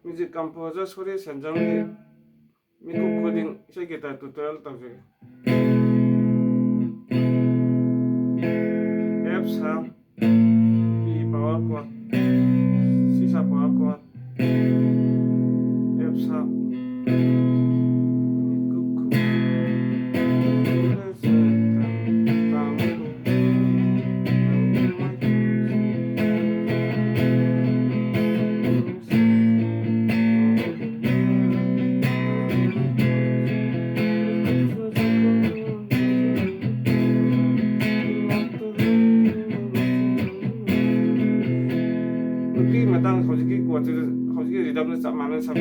뮤직 컴포저 소리 senjam기 Mikup khuding isai guitar tutorial tawjage F sharp E power chord C sharp power chord F sharp Mikup matang hojiki kuat hojiki ridamnya sak mana sak